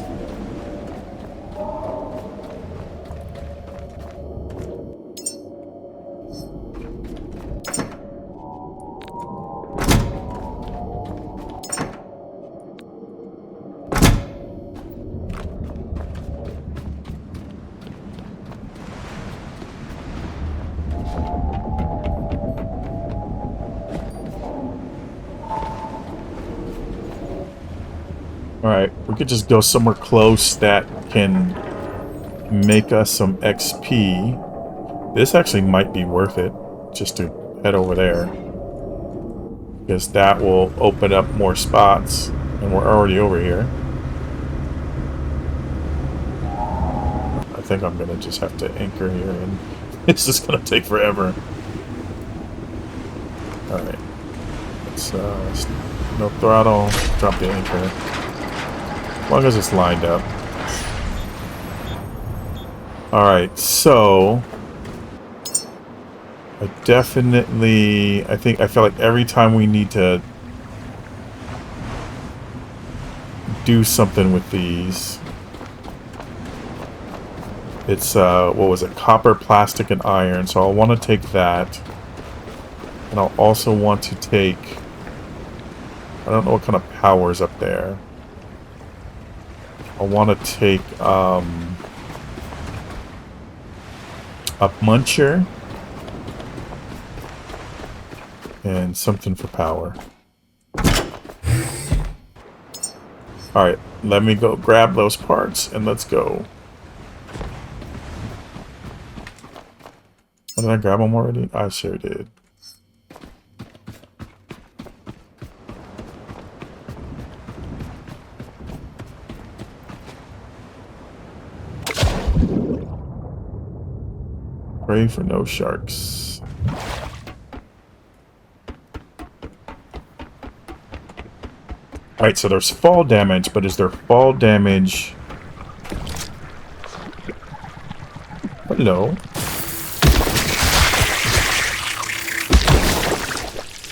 Alright, we could just go somewhere close that can make us some XP. This actually might be worth it, just to head over there. Because that will open up more spots, and we're already over here. I think I'm gonna just have to anchor here, and it's just gonna take forever. Alright, let's, no throttle, drop the anchor. As long as it's lined up. Alright, so I feel like every time we need to do something with these, it's what was it, copper, plastic, and iron. So I'll want to take that, and I'll also want to take, I don't know what kind of power is up there. I want to take a muncher and something for power. Alright, let me go grab those parts and let's go. Oh, did I grab them already? I sure did. Pray for no sharks. Alright, so there's fall damage, but is there fall damage... Hello?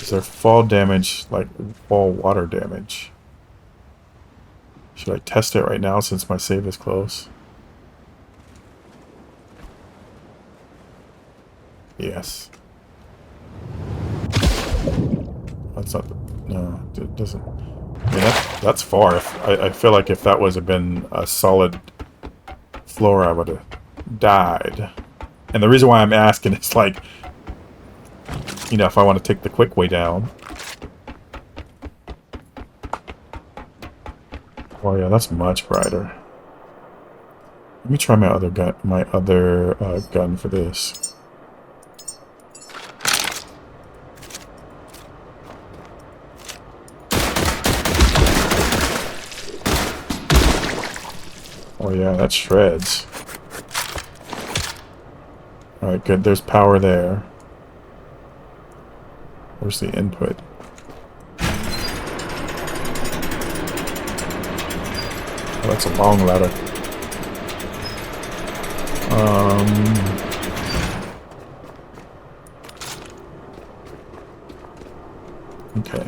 Is there fall damage, like fall water damage? Should I test it right now since my save is close? Yes. That's not... No, it doesn't... I mean, that's far. I feel like if that was been a solid floor, I would have died. And the reason why I'm asking is, like, you know, if I want to take the quick way down. Oh yeah, that's much brighter. Let me try my other gun. Gun for this. Oh yeah, that shreds. Alright, good. There's power there. Where's the input? Oh, that's a long ladder. Okay.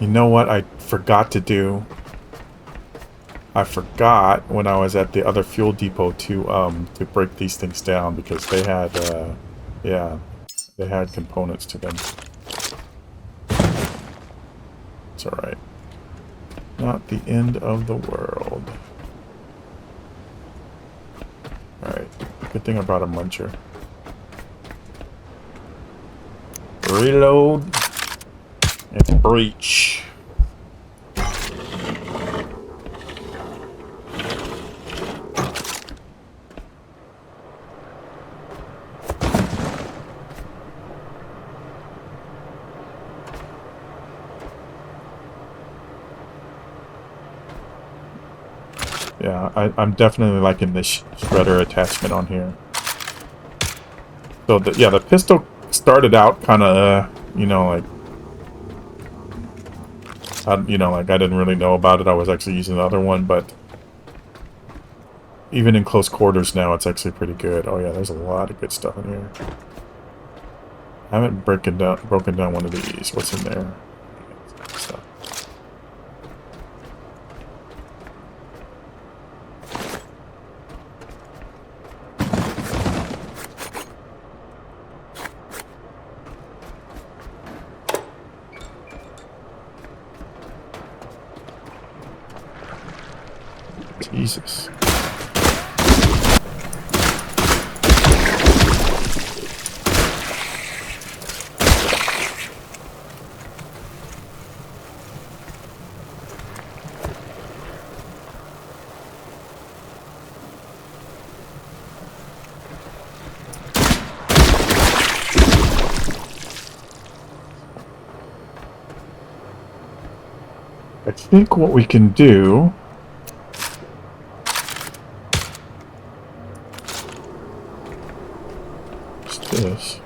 You know what I forgot to do? I forgot when I was at the other fuel depot to break these things down because they had yeah, they had components to them. It's all right. Not the end of the world. Alright. Good thing I brought a muncher. Reload. And breach. Yeah, I'm definitely liking this shredder attachment on here. So, yeah, the pistol started out kind of, you know, like, like I didn't really know about it. I was actually using the other one, but even in close quarters now, it's actually pretty good. Oh yeah, there's a lot of good stuff in here. I haven't broken down one of these. What's in there? Stuff. Jesus. I think what we can do is this.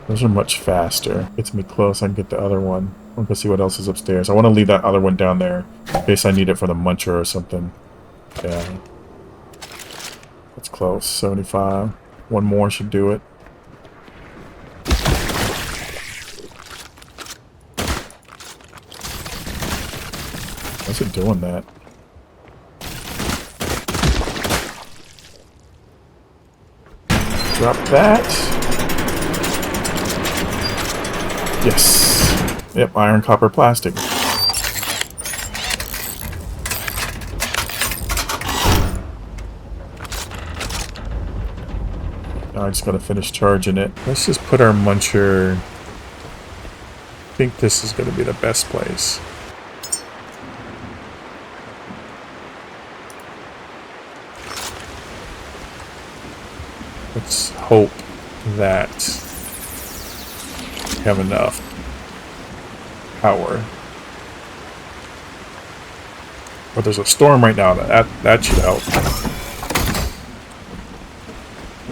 Those are much faster. Gets me close, I can get the other one. I'm gonna see what else is upstairs. I want to leave that other one down there in case I need it for the muncher or something. Yeah. That's close. 75. One more should do it. How's it doing that? Drop that. Yes. Yep, iron, copper, plastic. Now I just gotta finish charging it. Let's just put our muncher... I think this is gonna be the best place. Let's hope that we have enough power. But there's a storm right now. That should help.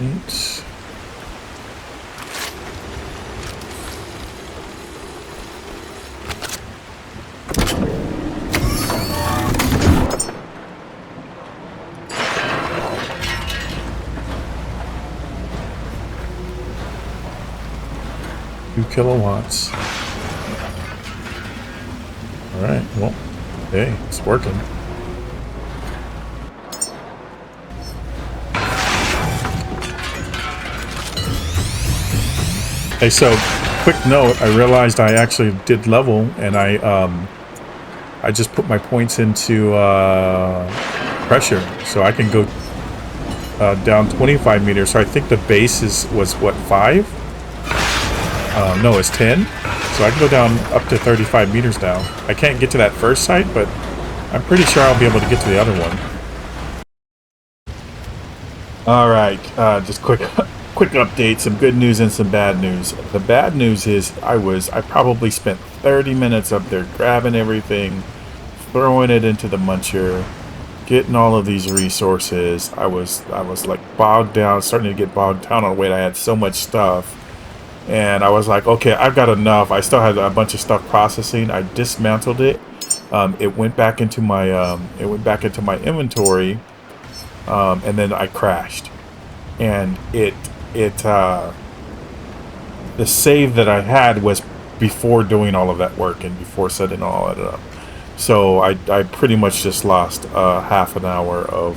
Oops. Kilowatts. Alright, well, hey, it's working. Hey, so, quick note, I realized I actually did level, and I just put my points into pressure, so I can go down 25 meters. So I think the base was what, 5? No, it's 10. So I can go down up to 35 meters now. I can't get to that first site, but I'm pretty sure I'll be able to get to the other one. Alright, just quick update, some good news and some bad news. The bad news is I probably spent 30 minutes up there grabbing everything, throwing it into the muncher, getting all of these resources. I was like bogged down, starting to get bogged down on weight. I had so much stuff. And I was like, okay, I've got enough. I still had a bunch of stuff processing. I dismantled it. It went back into my inventory, and then I crashed. And the save that I had was before doing all of that work and before setting all of it up. So I pretty much just lost half an hour of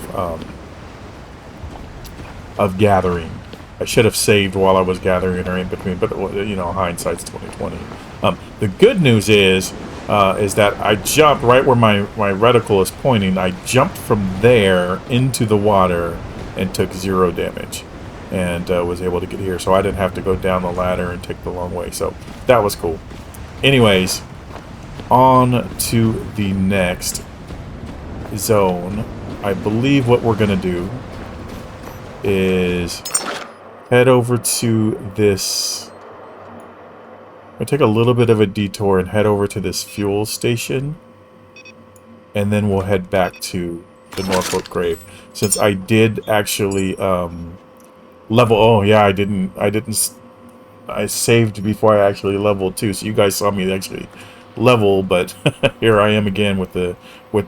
gathering. I should have saved while I was gathering her in between, but you know, hindsight's 2020. The good news is that I jumped right where my reticle is pointing. I jumped from there into the water and took 0 damage, and was able to get here. So I didn't have to go down the ladder and take the long way. So that was cool. Anyways, on to the next zone. I believe what we're gonna do is head over to this. I'm gonna take a little bit of a detour and head over to this fuel station, and then we'll head back to the Norfolk Grave. Since I did actually level. Oh yeah, I saved before I actually leveled too. So you guys saw me actually level, but here I am again with the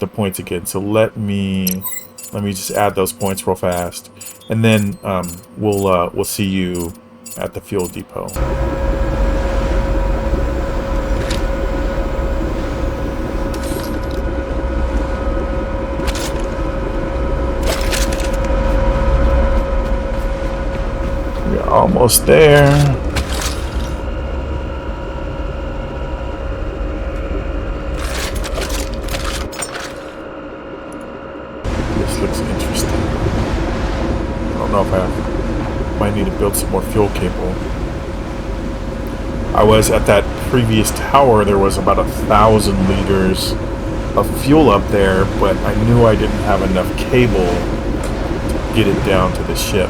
points again. So let me just add those points real fast, and then we'll see you at the fuel depot. We're almost there. Might need to build some more fuel cable. I was at that previous tower. There was about 1,000 liters of fuel up there, but I knew I didn't have enough cable to get it down to the ship.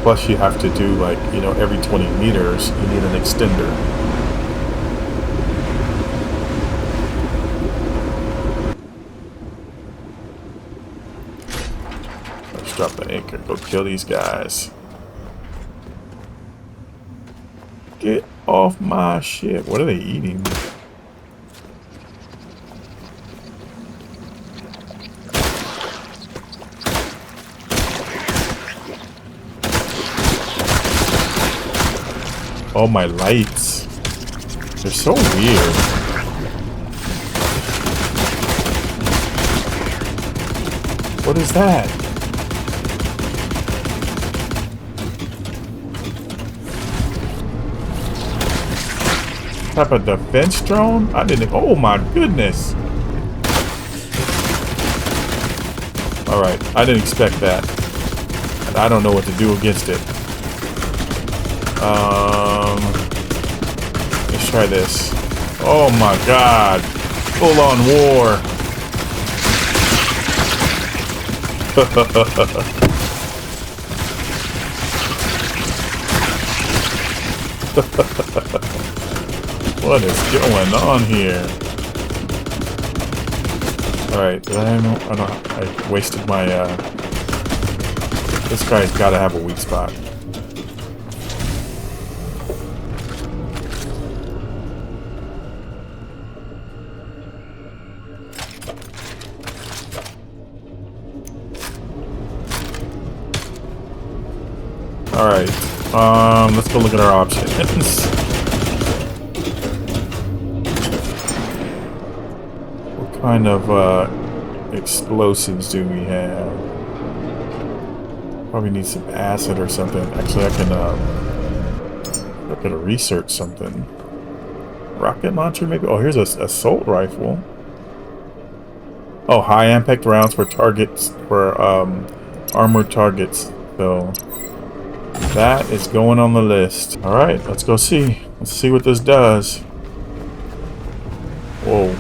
Plus, you have to do, like, you know, every 20 meters, you need an extender. Drop the anchor. Go kill these guys. Get off my ship. What are they eating? Oh, my lights. They're so weird. What is that? Type of defense drone? I didn't. Oh my goodness! All right, I didn't expect that, and I don't know what to do against it. Let's try this. Oh my God! Full on war! What is going on here? Alright, I wasted my, this guy's gotta have a weak spot. Alright, let's go look at our options. What kind of explosives do we have? Probably need some acid or something. Actually, I could research something. Rocket launcher, maybe? Oh, here's a assault rifle. Oh, high impact rounds for targets, for armored targets. So that is going on the list. All right, let's go see. Let's see what this does. Whoa.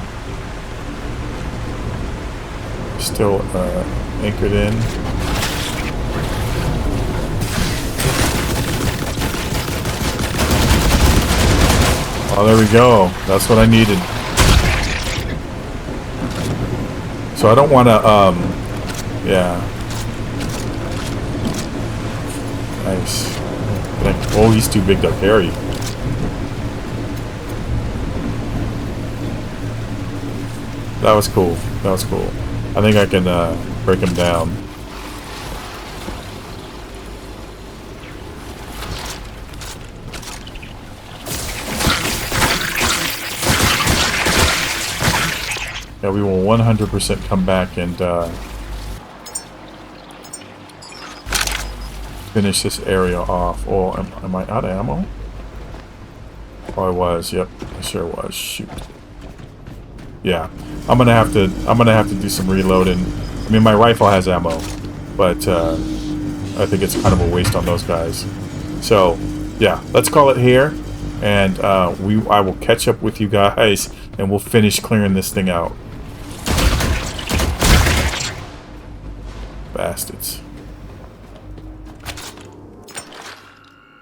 Still anchored in. Oh, there we go. That's what I needed. So I don't want to, yeah. Nice. Oh, he's too big to carry. That was cool. That was cool. I think I can break him down. Yeah, we will 100% come back and finish this area off. Oh, am I out of ammo? Oh, I was. Yep, I sure was. Shoot. Yeah, I'm gonna have to do some reloading. I mean, my rifle has ammo, but I think it's kind of a waste on those guys. So, yeah, let's call it here, and I will catch up with you guys, and we'll finish clearing this thing out. Bastards.